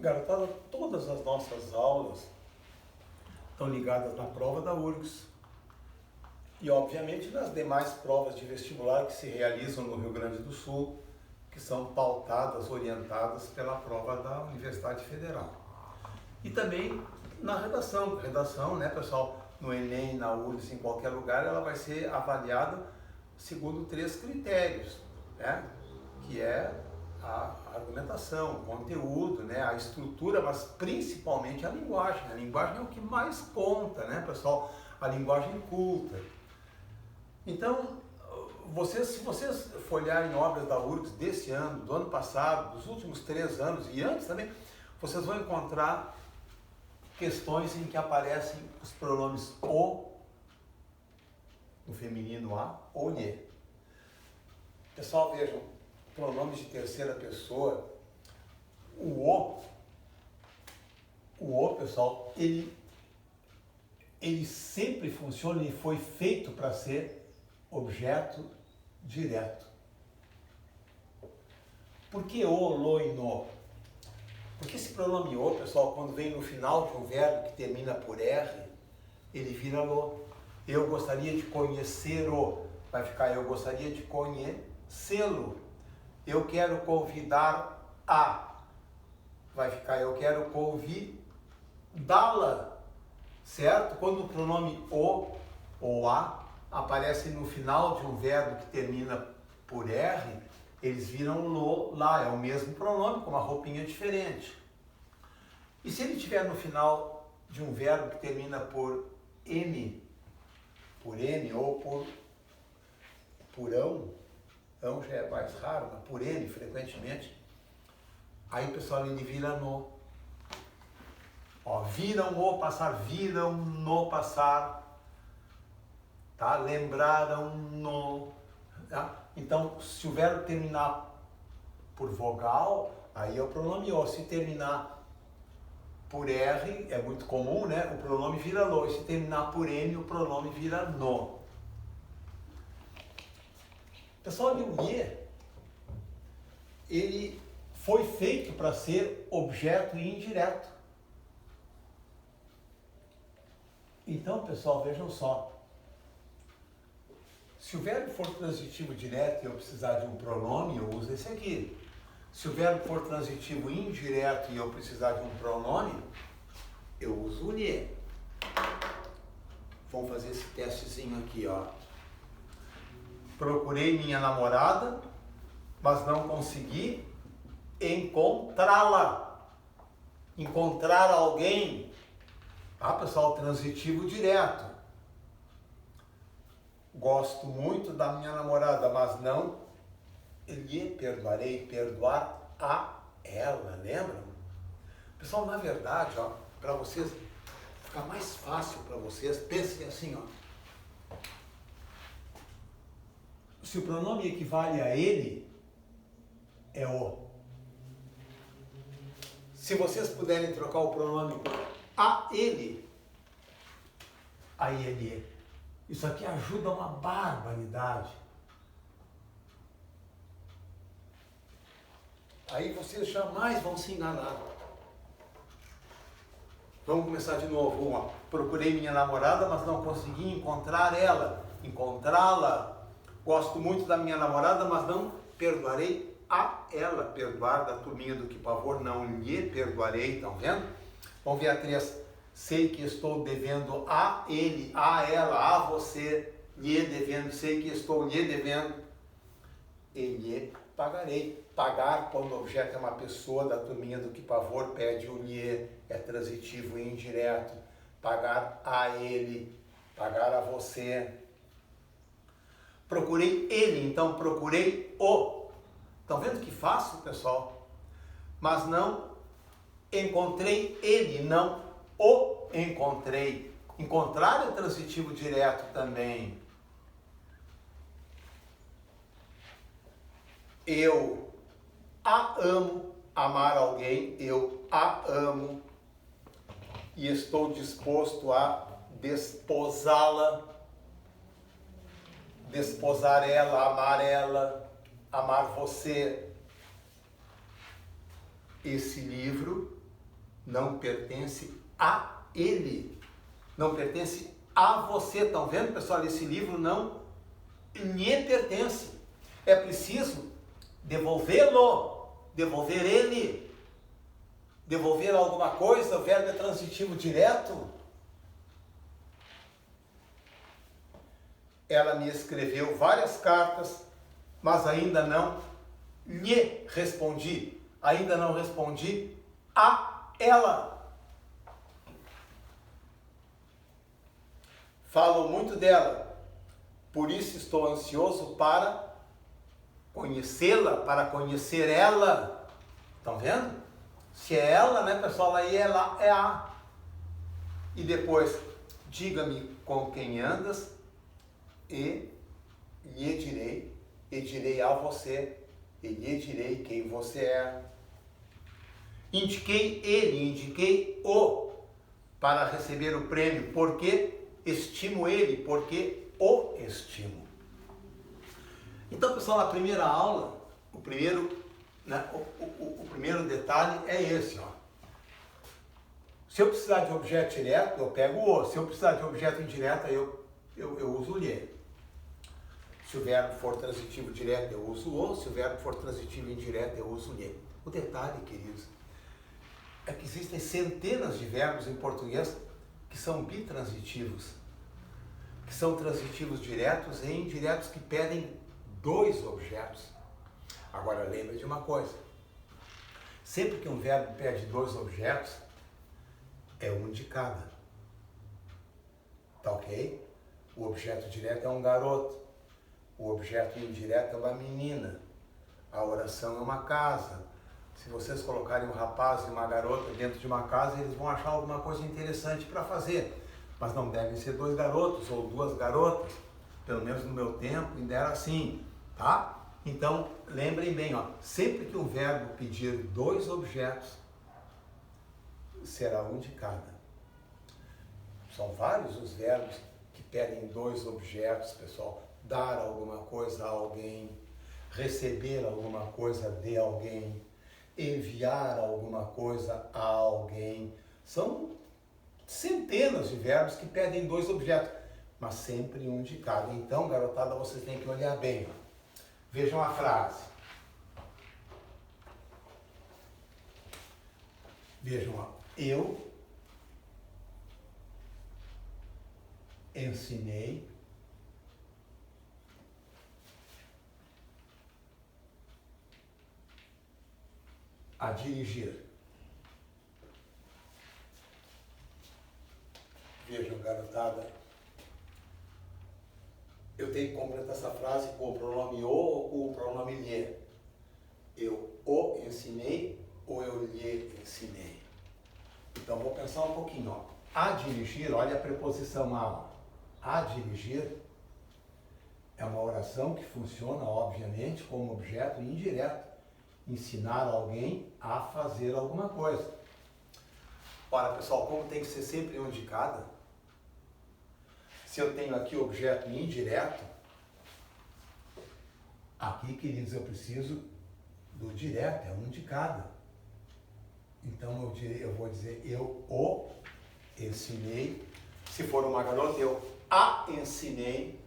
Garotada, todas as nossas aulas estão ligadas na prova da URGS e, obviamente, nas demais provas de vestibular que se realizam no Rio Grande do Sul, que são pautadas, orientadas pela prova da Universidade Federal. E também na redação. Redação, né, pessoal, no Enem, na URGS, em qualquer lugar, ela vai ser avaliada segundo 3 critérios, né, que é a argumentação, o conteúdo, né, a estrutura, mas principalmente a linguagem. A linguagem é o que mais conta, né, pessoal? A linguagem culta. Então, se vocês folhearem obras da URGS desse ano, do ano passado, dos últimos 3 anos e antes também, vocês vão encontrar questões em que aparecem os pronomes o, no feminino a, ou lhe. Pessoal, vejam, pronomes de terceira pessoa, o, pessoal, ele sempre funciona e foi feito para ser objeto direto. Por que o, lo e no? Porque esse pronome o, pessoal, quando vem no final de um verbo que termina por R, ele vira lo. Eu gostaria de conhecer o, vai ficar eu gostaria de conhecê-lo. Eu quero convidar a, vai ficar eu quero convidá-la, certo? Quando o pronome o ou a aparece no final de um verbo que termina por R, eles viram lo, lá, é o mesmo pronome com uma roupinha diferente. E se ele estiver no final de um verbo que termina por M ou por ão já é mais raro, mas por N frequentemente, aí pessoal ele vira no. Ó, viram o passar, viram no passar, tá? Lembraram no, tá? Então, se o verbo terminar por vogal, aí é o pronome o. Se terminar por R, é muito comum, né? O pronome vira lo. E se terminar por N, o pronome vira no. Pessoal, o lhe, ele foi feito para ser objeto indireto. Então, pessoal, vejam só. Se o verbo for transitivo direto e eu precisar de um pronome, eu uso esse aqui. Se o verbo for transitivo indireto e eu precisar de um pronome, eu uso o lhe. Vamos fazer esse testezinho aqui, ó. Procurei minha namorada, mas não consegui encontrá-la. Encontrar alguém. Ah, pessoal, transitivo direto. Gosto muito da minha namorada, mas não lhe perdoarei, perdoar a ela, lembram? Pessoal, na verdade, ó, para vocês ficar mais fácil para vocês, pensem assim, ó. Se o pronome equivale a ele, é o. Se vocês puderem trocar o pronome a ele, aí ele é. Isso aqui ajuda uma barbaridade. Aí vocês jamais vão se enganar. Vamos começar de novo. Ó. Procurei minha namorada, mas não consegui encontrar ela. Encontrá-la. Gosto muito da minha namorada, mas não perdoarei a ela. Perdoar da turminha do Que Pavor, não lhe perdoarei, estão vendo? Vamos ver a 3. Sei que estou devendo a ele, a ela, a você, lhe devendo. Sei que estou lhe devendo e lhe pagarei. Pagar, quando o objeto é uma pessoa da turminha do Que Pavor, pede o lhe, é transitivo e indireto. Pagar a ele, pagar a você. Procurei ele, então procurei o. Estão vendo que fácil, pessoal? Mas não encontrei ele, não o encontrei. Encontrar é transitivo direto também. Eu a amo, amar alguém, eu a amo e estou disposto a desposá-la. Desposar ela, amar você. Esse livro não pertence a ele, não pertence a você. Estão vendo, pessoal? Esse livro não lhe pertence. É preciso devolvê-lo, devolver ele, devolver alguma coisa. O verbo é transitivo direto. Ela me escreveu várias cartas, mas ainda não lhe respondi. Ainda não respondi a ela. Falo muito dela, por isso estou ansioso para conhecê-la, para conhecer ela. Estão vendo? Se é ela, né, pessoal, aí ela é a. E depois, diga-me com quem andas e lhe direi a você, e lhe direi quem você é. Indiquei ele, indiquei o para receber o prêmio, porque estimo ele, porque o estimo. Então, pessoal, na primeira aula, o primeiro detalhe é esse, ó. Se eu precisar de objeto direto, eu pego o. Se eu precisar de objeto indireto, eu uso o lhe. Se o verbo for transitivo direto, eu uso o. Se o verbo for transitivo indireto, eu uso o lhe. O detalhe, queridos, é que existem centenas de verbos em português que são bitransitivos, que são transitivos diretos e indiretos, que pedem dois objetos. Agora, lembre de uma coisa. Sempre que um verbo pede dois objetos, é um de cada. Tá ok? O objeto direto é um garoto. O objeto indireto é uma menina. A oração é uma casa. Se vocês colocarem um rapaz e uma garota dentro de uma casa, eles vão achar alguma coisa interessante para fazer. Mas não devem ser dois garotos ou duas garotas. Pelo menos no meu tempo ainda era assim, tá? Então, lembrem bem, ó, sempre que um verbo pedir dois objetos, será um de cada. São vários os verbos que pedem dois objetos, pessoal. Dar alguma coisa a alguém, receber alguma coisa de alguém, enviar alguma coisa a alguém. São centenas de verbos que pedem dois objetos, mas sempre um de cada. Então, garotada, vocês têm que olhar bem. Ó. Vejam a frase. Vejam, ó. Eu ensinei a dirigir. Vejam, garotada, eu tenho que completar essa frase com o pronome o ou com o pronome lhe. Eu o ensinei ou eu lhe ensinei. Então, vou pensar um pouquinho. Ó. A dirigir, olha a preposição a. Ó. A dirigir é uma oração que funciona, obviamente, como objeto indireto. Ensinar alguém a fazer alguma coisa. Ora, pessoal, como tem que ser sempre um de cada, se eu tenho aqui objeto indireto, aqui, queridos, eu preciso do direto, é um de cada. Então, eu vou dizer, eu o ensinei. Se for uma garota, eu a ensinei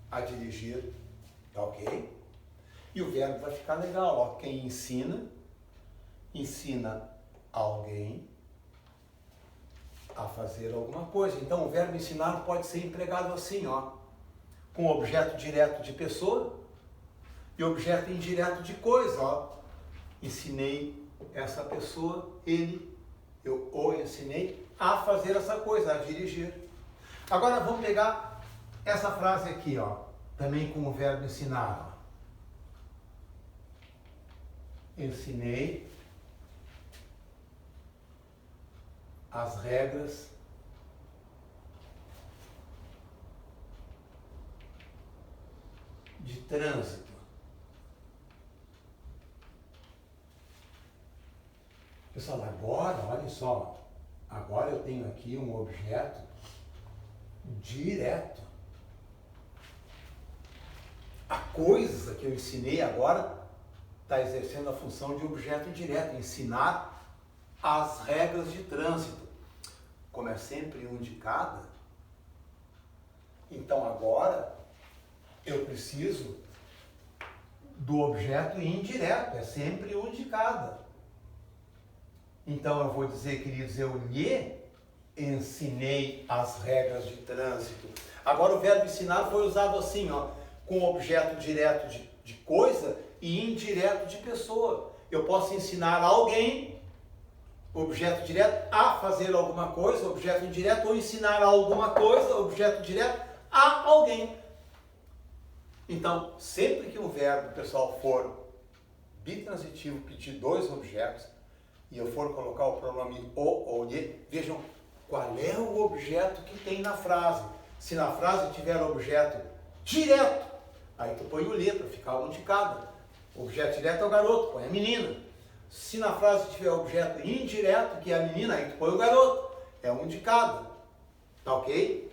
a dirigir, tá ok? E o verbo vai ficar legal, ó. Quem ensina, ensina alguém a fazer alguma coisa. Então, o verbo ensinar pode ser empregado assim, ó, com objeto direto de pessoa e objeto indireto de coisa, ó. Ensinei essa pessoa, eu o ensinei a fazer essa coisa, a dirigir. Agora, vamos pegar essa frase aqui, ó, também com o verbo ensinar, ó. Ensinei as regras de trânsito. Pessoal, agora, olha só, agora eu tenho aqui um objeto direto. A coisa que eu ensinei agora está exercendo a função de objeto direto. Ensinar as regras de trânsito. Como é sempre um de cada, então agora eu preciso do objeto indireto, é sempre um de cada. Então eu vou dizer, queridos, eu lhe ensinei as regras de trânsito. Agora o verbo ensinar foi usado assim, ó, com objeto direto de coisa e indireto de pessoa. Eu posso ensinar alguém, objeto direto, a fazer alguma coisa, objeto indireto, ou ensinar alguma coisa, objeto direto, a alguém. Então, sempre que um verbo, pessoal, for bitransitivo, pedir dois objetos, e eu for colocar o pronome o ou lhe, vejam qual é o objeto que tem na frase. Se na frase tiver objeto direto, aí tu põe o lhe para ficar um de cada. O objeto direto é o garoto, põe a menina. Se na frase tiver objeto indireto, que é a menina, aí tu põe o garoto. É um de cada. Tá ok?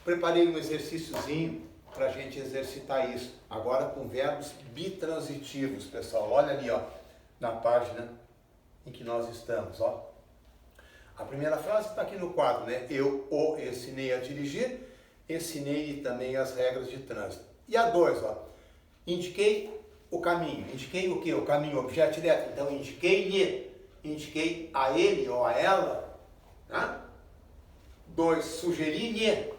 Preparei um exercíciozinho para a gente exercitar isso. Agora com verbos bitransitivos, pessoal. Olha ali, ó, na página em que nós estamos, ó. A primeira frase está aqui no quadro, né? Eu o ensinei a dirigir, ensinei também as regras de trânsito. E a 2, ó. Indiquei o caminho. Indiquei o quê? O caminho, objeto direto. Então, indiquei-lhe. Indiquei a ele ou a ela. Né? 2, sugeri-lhe.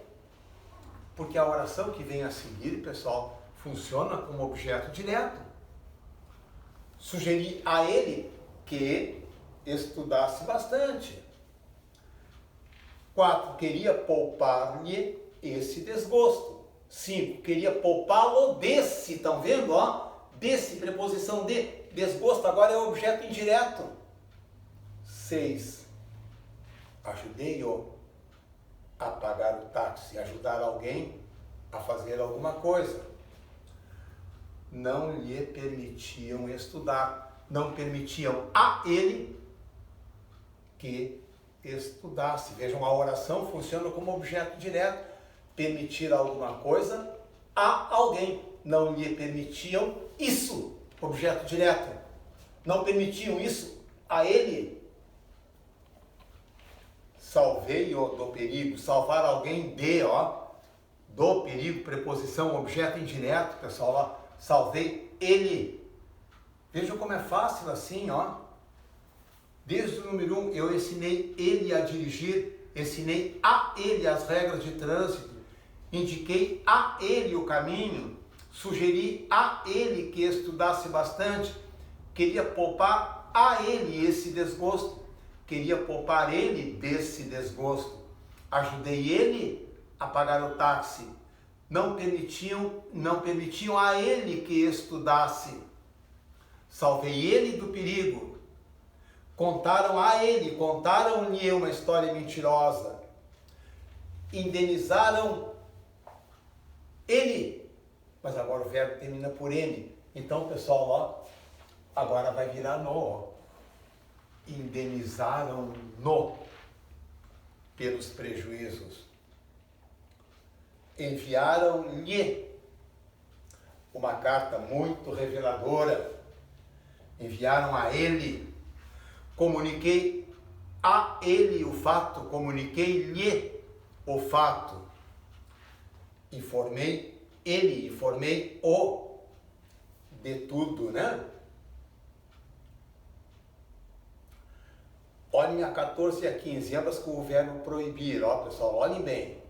Porque a oração que vem a seguir, pessoal, funciona como objeto direto. Sugeri a ele que estudasse bastante. 4, queria poupar-lhe esse desgosto. 5, queria poupá-lo desse, estão vendo, ó? Desse, preposição de, desgosto, agora é objeto indireto. 6, ajudei-o a pagar o táxi, ajudar alguém a fazer alguma coisa. Não lhe permitiam estudar, não permitiam a ele que estudasse. Vejam, a oração funciona como objeto direto. Permitir alguma coisa a alguém. Não lhe permitiam isso, objeto direto. Não permitiam isso a ele. Salvei-o do perigo. Salvar alguém de, ó, do perigo, preposição, objeto indireto, pessoal, ó. Salvei ele. Vejam como é fácil assim, ó. Desde o número 1, eu ensinei ele a dirigir, ensinei a ele as regras de trânsito, indiquei a ele o caminho, sugeri a ele que estudasse bastante, queria poupar a ele esse desgosto, queria poupar ele desse desgosto, ajudei ele a pagar o táxi, não permitiam a ele que estudasse, salvei ele do perigo, contaram-lhe uma história mentirosa, indenizaram ele, mas agora o verbo termina por N, então pessoal, ó, agora vai virar no, ó. Indenizaram-no pelos prejuízos, enviaram-lhe uma carta muito reveladora, enviaram a ele, comuniquei a ele o fato, comuniquei-lhe o fato, informei ele, informei o de tudo, né? Olhem a 14 e a 15, ambas com o verbo proibir, ó pessoal, olhem bem.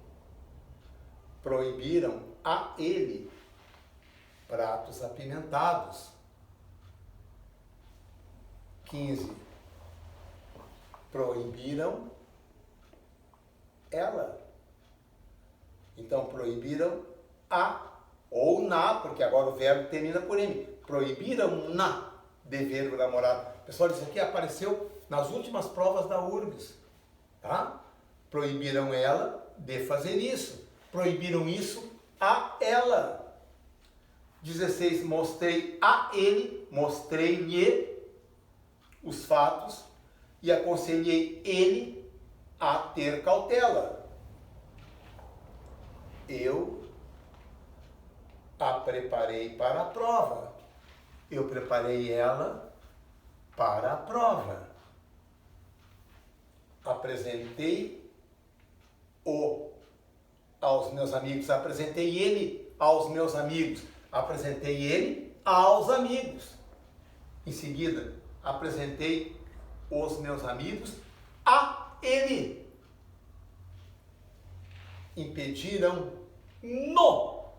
Proibiram a ele pratos apimentados. 15. Proibiram ela. Então, proibiram a ou na, porque agora o verbo termina por M. Proibiram na de verbo namorado. Pessoal, isso aqui apareceu nas últimas provas da URGS. Tá? Proibiram ela de fazer isso. Proibiram isso a ela. 16. Mostrei a ele, mostrei-lhe os fatos e aconselhei ele a ter cautela. Eu a preparei para a prova. Eu preparei ela para a prova. apresentei o aos meus amigos, apresentei ele aos meus amigos, apresentei ele aos amigos. Em seguida, apresentei os meus amigos a ele. Impediram-no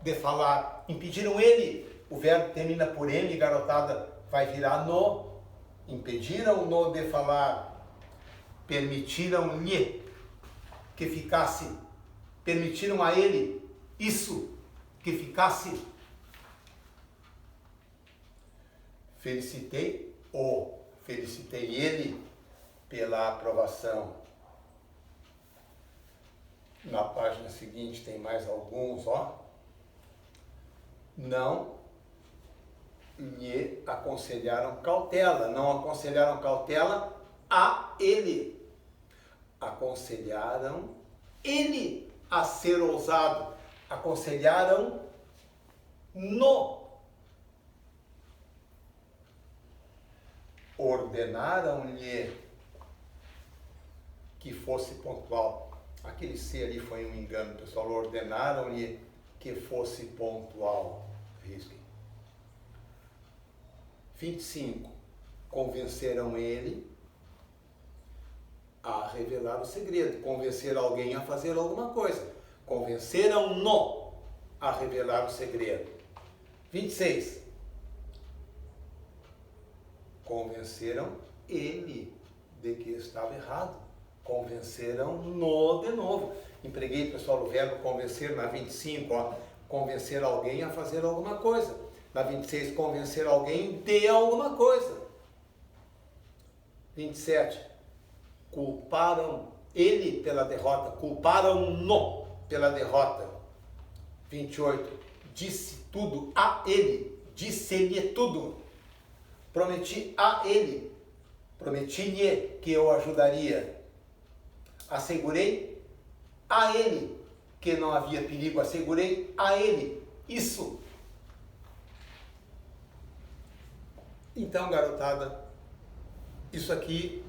de falar, impediram ele. O verbo termina por M, garotada, vai virar no. Impediram-no de falar, permitiram-lhe que ficasse, permitiram a ele isso, que ficasse. Felicitei ele pela aprovação. Na página seguinte tem mais alguns, ó. Não lhe aconselharam cautela, não aconselharam cautela a ele. Aconselharam ele a ser ousado, aconselharam no. Ordenaram-lhe que fosse pontual. Aquele C ali foi um engano, pessoal. Ordenaram-lhe que fosse pontual. Risquem. 25. Convenceram ele a revelar o segredo. Convencer alguém a fazer alguma coisa. Convenceram-no a revelar o segredo. 26. Convenceram ele de que estava errado. Convenceram-no de novo. Empreguei, pessoal, o verbo convencer na 25, ó. Convencer alguém a fazer alguma coisa. Na 26, convencer alguém de alguma coisa. 27, culparam ele pela derrota. Culparam-no pela derrota. 28, disse tudo a ele. Disse-lhe tudo. Prometi a ele. Prometi-lhe que eu ajudaria. Assegurei a ele que não havia perigo. Assegurei a ele isso. Então, garotada, isso aqui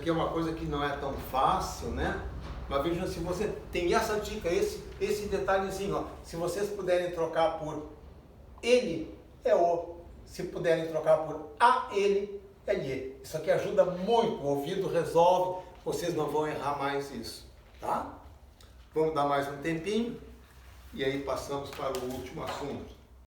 é uma coisa que não é tão fácil, né? Mas vejam, se você tem essa dica, esse detalhezinho, ó. Se vocês puderem trocar por ele, é o. Se puderem trocar por a ele, é lhe. Isso aqui ajuda muito, o ouvido resolve, vocês não vão errar mais isso, tá? Vamos dar mais um tempinho e aí passamos para o último assunto.